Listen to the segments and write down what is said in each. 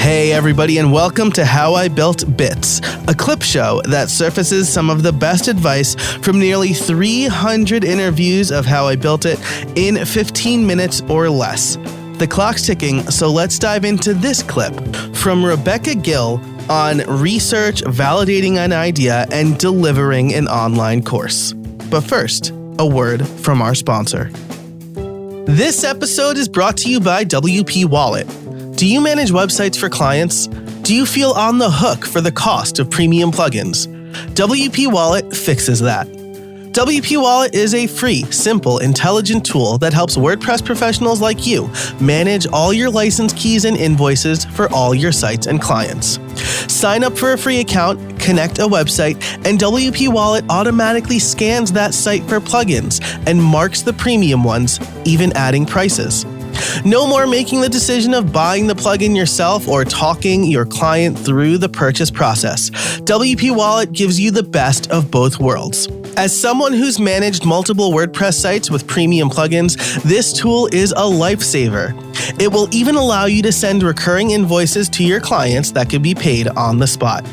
Hey everybody, and welcome to How I Built Bits, a clip show that surfaces some of the best advice from nearly 300 interviews of how I built it in 15 minutes or less. The clock's ticking, so let's dive into this clip from Rebecca Gill on research, validating an idea, and delivering an online course. But first, a word from our sponsor. This episode is brought to you by WP Wallet. Do you manage websites for clients? Do you feel on the hook for the cost of premium plugins? WP Wallet fixes that. WP Wallet is a free, simple, intelligent tool that helps WordPress professionals like you manage all your license keys and invoices for all your sites and clients. Sign up for a free account, connect a website, and WP Wallet automatically scans that site for plugins and marks the premium ones, even adding prices. No more making the decision of buying the plugin yourself or talking your client through the purchase process. WP Wallet gives you the best of both worlds. As someone who's managed multiple WordPress sites with premium plugins, this tool is a lifesaver. It will even allow you to send recurring invoices to your clients that could be paid on the spot.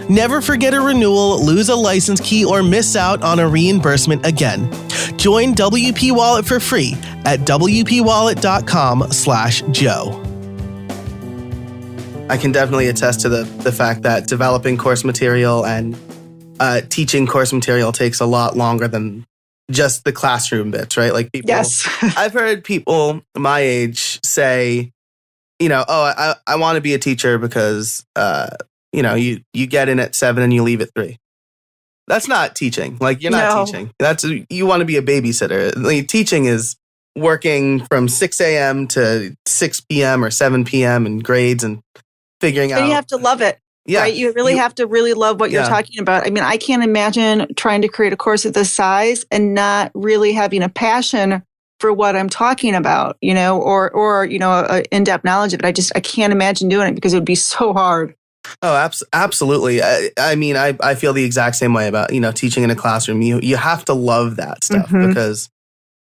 Never forget a renewal, lose a license key, or miss out on a reimbursement again. Join WP Wallet for free at wpwallet.com/Joe. I can definitely attest to the fact that developing course material and teaching course material takes a lot longer than just the classroom bits, right? Like people, yes. I've heard people my age say, I want to be a teacher because, you get in at 7 and you leave at 3. That's not teaching. Like, you're not teaching. You want to be a babysitter. Like, teaching is working from 6 a.m. to 6 p.m. or 7 p.m. in grades and figuring out. And you have to love it. Yeah, right? You really have to really love what you're talking about. I mean, I can't imagine trying to create a course of this size and not really having a passion for what I'm talking about, or in-depth knowledge of it. I can't imagine doing it because it would be so hard. Oh, absolutely. I mean, I feel the exact same way about, teaching in a classroom. You have to love that stuff because,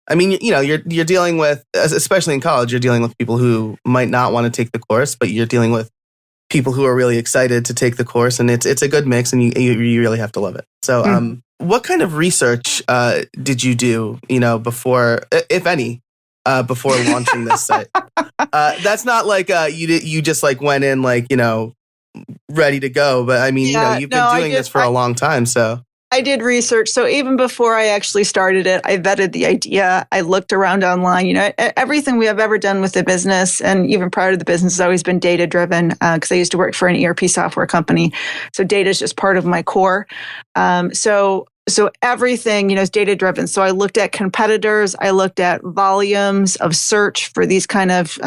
I mean, you're dealing with, especially in college, you're dealing with people who might not want to take the course, but you're dealing with people who are really excited to take the course, and it's a good mix, and you really have to love it. So, what kind of research did you do, before, if any, before launching this site? That's not like you just like went in like ready to go, but I mean, you've been doing this for a long time, so. I did research. So even before I actually started it, I vetted the idea. I looked around online. Everything we have ever done with the business, and even prior to the business, has always been data driven because I used to work for an ERP software company. So data is just part of my core. So everything, is data driven. So I looked at competitors. I looked at volumes of search for these kind of,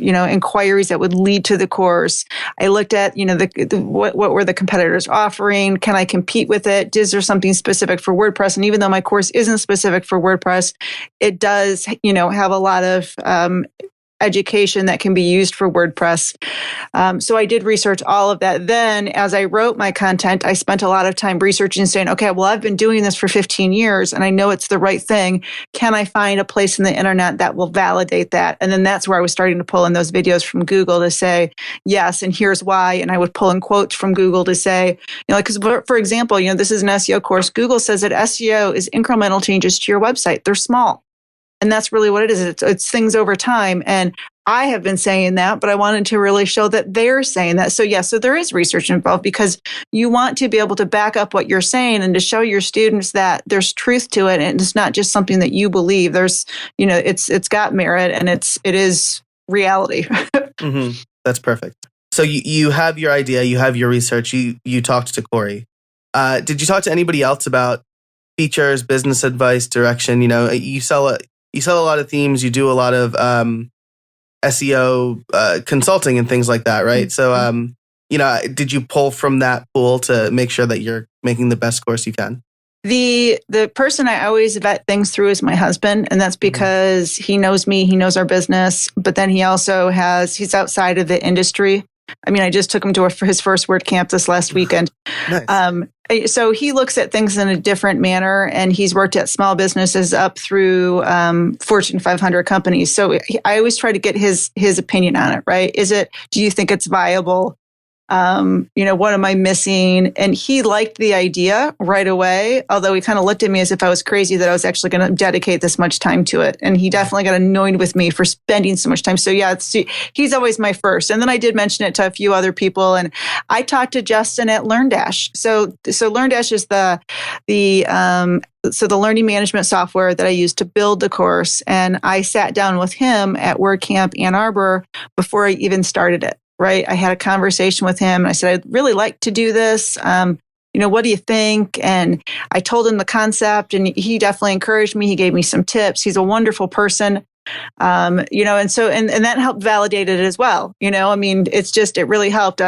inquiries that would lead to the course. I looked at, what were the competitors offering? Can I compete with it? Is there something specific for WordPress? And even though my course isn't specific for WordPress, it does, have a lot of, education that can be used for WordPress. So I did research all of that. Then as I wrote my content, I spent a lot of time researching, saying, okay, well, I've been doing this for 15 years and I know it's the right thing. Can I find a place in the internet that will validate that? And then that's where I was starting to pull in those videos from Google to say, yes, and here's why. And I would pull in quotes from Google to say, because for example, this is an SEO course. Google says that SEO is incremental changes to your website. They're small. And that's really what it is. It's things over time. And I have been saying that, but I wanted to really show that they're saying that. So so there is research involved because you want to be able to back up what you're saying and to show your students that there's truth to it. And it's not just something that you believe. There's, it's got merit and it is reality. That's perfect. So you have your idea, you have your research, you talked to Corey. Did you talk to anybody else about features, business advice, direction? You sell a lot of themes, you do a lot of SEO consulting and things like that, right? So, did you pull from that pool to make sure that you're making the best course you can? The person I always vet things through is my husband, and that's because he knows me, he knows our business, but then he's outside of the industry. I mean, I just took him to his first WordCamp this last weekend. Nice. So he looks at things in a different manner, and he's worked at small businesses up through Fortune 500 companies. So I always try to get his opinion on it, right? Do you think it's viable? What am I missing? And he liked the idea right away, although he kind of looked at me as if I was crazy that I was actually going to dedicate this much time to it. And he definitely got annoyed with me for spending so much time. So yeah, he's always my first. And then I did mention it to a few other people. And I talked to Justin at LearnDash. So LearnDash is the learning management software that I used to build the course. And I sat down with him at WordCamp Ann Arbor before I even started it. Right. I had a conversation with him. I said, I'd really like to do this. What do you think? And I told him the concept, and he definitely encouraged me. He gave me some tips. He's a wonderful person. And that helped validate it as well. It really helped.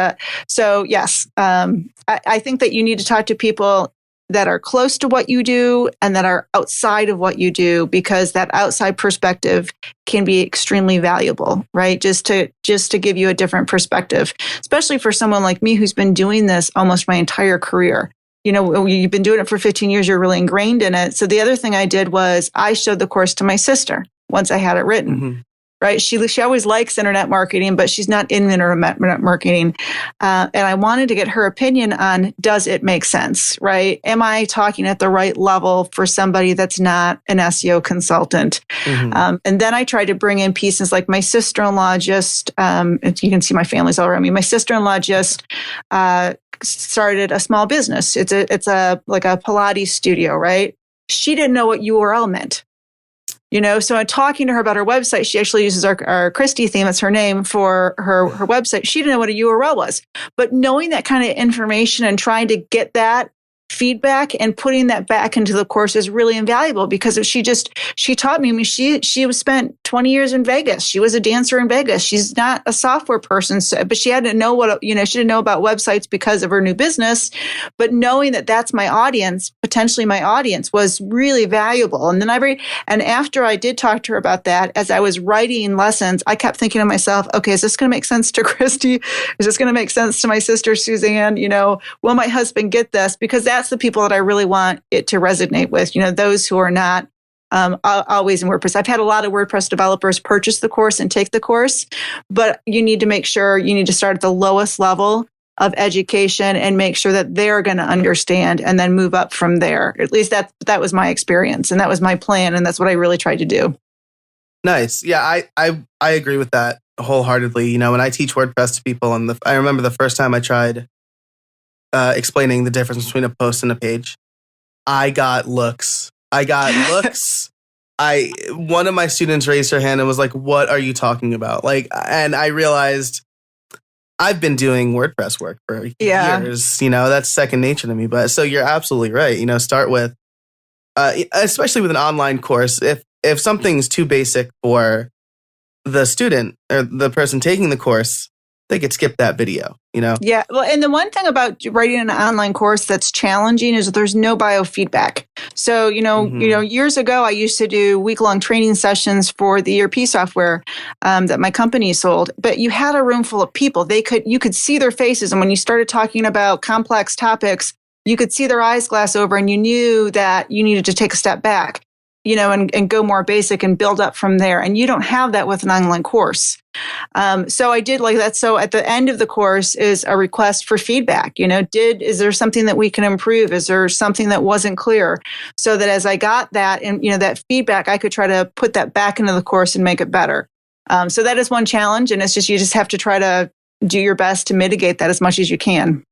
So yes, I think that you need to talk to people that are close to what you do and that are outside of what you do, because that outside perspective can be extremely valuable, right? Just to give you a different perspective, especially for someone like me who's been doing this almost my entire career. You've been doing it for 15 years, you're really ingrained in it. So the other thing I did was I showed the course to my sister once I had it written. Mm-hmm. Right. She always likes internet marketing, but she's not in internet marketing. And I wanted to get her opinion on, does it make sense? Right. Am I talking at the right level for somebody that's not an SEO consultant? Mm-hmm. And then I tried to bring in pieces like my sister-in-law just, you can see my family's all around me. My sister-in-law just started a small business. It's like a Pilates studio. Right. She didn't know what URL meant. So I'm talking to her about her website. She actually uses our Christy theme. That's her name for her website. She didn't know what a URL was. But knowing that kind of information and trying to get that feedback and putting that back into the course is really invaluable, because she taught me. I mean, she was spent 20 years in Vegas. She was a dancer in Vegas. She's not a software person, but she had to know she didn't know about websites because of her new business. But knowing that that's my audience, potentially my audience, was really valuable. And then after I did talk to her about that, as I was writing lessons, I kept thinking to myself, okay, is this going to make sense to Christy? Is this going to make sense to my sister, Suzanne? Will my husband get this? Because that's the people that I really want it to resonate with, those who are not always in WordPress. I've had a lot of WordPress developers purchase the course and take the course, but you need to make sure you need to start at the lowest level of education and make sure that they're going to understand and then move up from there. At least that was my experience, and that was my plan, and that's what I really tried to do. Nice. Yeah, I agree with that wholeheartedly. When I teach WordPress to people, and I remember the first time I tried explaining the difference between a post and a page, I got looks. One of my students raised her hand and was like, "What are you talking about?" And I realized I've been doing WordPress work for years. That's second nature to me. But so you're absolutely right. Start with, especially with an online course, if something's too basic for the student or the person taking the course, they could skip that video, Yeah. Well, and the one thing about writing an online course that's challenging is that there's no biofeedback. So, years ago, I used to do week-long training sessions for the ERP software that my company sold. But you had a room full of people. You could see their faces. And when you started talking about complex topics, you could see their eyes glass over, and you knew that you needed to take a step back, and go more basic and build up from there. And you don't have that with an online course. So I did like that. So at the end of the course is a request for feedback. Is there something that we can improve? Is there something that wasn't clear? So that as I got that and, that feedback, I could try to put that back into the course and make it better. So that is one challenge. And you just have to try to do your best to mitigate that as much as you can.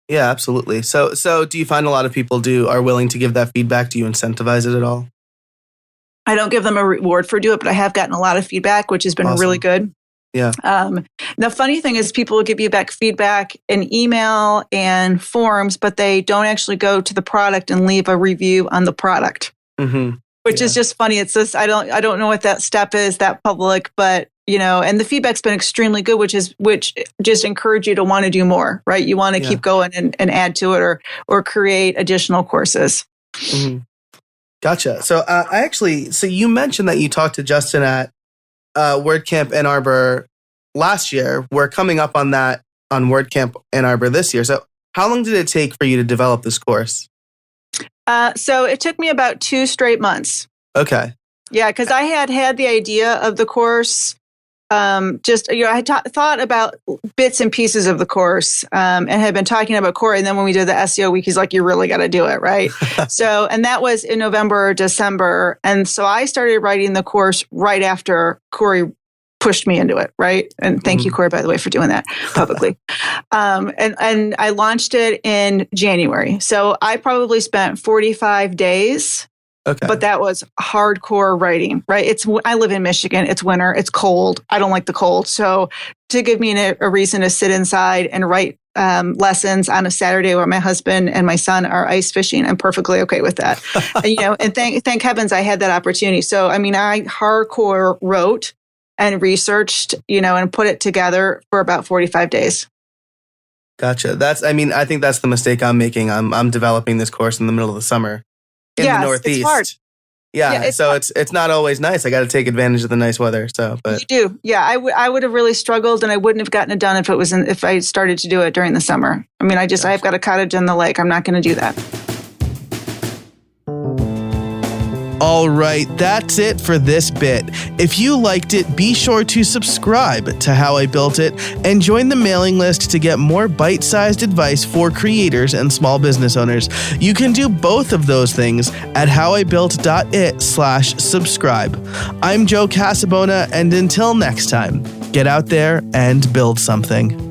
Yeah, absolutely. So do you find a lot of people are willing to give that feedback? Do you incentivize it at all? I don't give them a reward for doing it, but I have gotten a lot of feedback, which has been awesome. Really good. Yeah. The funny thing is people will give you back feedback in email and forums, but they don't actually go to the product and leave a review on the product, which is just funny. It's just, I don't know what that step is, that public, but and the feedback's been extremely good, which just encourage you to want to do more, right? You want to keep going and add to it or create additional courses. Mm-hmm. Gotcha. So so you mentioned that you talked to Justin at WordCamp Ann Arbor last year. We're coming up on that on WordCamp Ann Arbor this year. So how long did it take for you to develop this course? So it took me about 2 straight months. Okay. Yeah, because I had the idea of the course. I thought about bits and pieces of the course and had been talking about Corey. And then when we did the SEO week, he's like, you really got to do it, right? And that was in November or December. And so I started writing the course right after Corey pushed me into it, right? And thank you, Corey, by the way, for doing that publicly. And I launched it in January. So I probably spent 45 days. Okay. But that was hardcore writing, right? I live in Michigan. It's winter. It's cold. I don't like the cold. So to give me a reason to sit inside and write lessons on a Saturday where my husband and my son are ice fishing, I'm perfectly okay with that. And thank heavens I had that opportunity. So, I hardcore wrote and researched, and put it together for about 45 days. Gotcha. I think that's the mistake I'm making. I'm developing this course in the middle of the summer. In the Northeast. It's hard. Yeah, so it's not always nice. I got to take advantage of the nice weather. But you do. Yeah, I would have really struggled, and I wouldn't have gotten it done if I started to do it during the summer. I've got a cottage in the lake. I'm not going to do that. All right, that's it for this bit. If you liked it, be sure to subscribe to How I Built It and join the mailing list to get more bite-sized advice for creators and small business owners. You can do both of those things at howibuilt.it/subscribe. I'm Joe Casabona, and until next time, get out there and build something.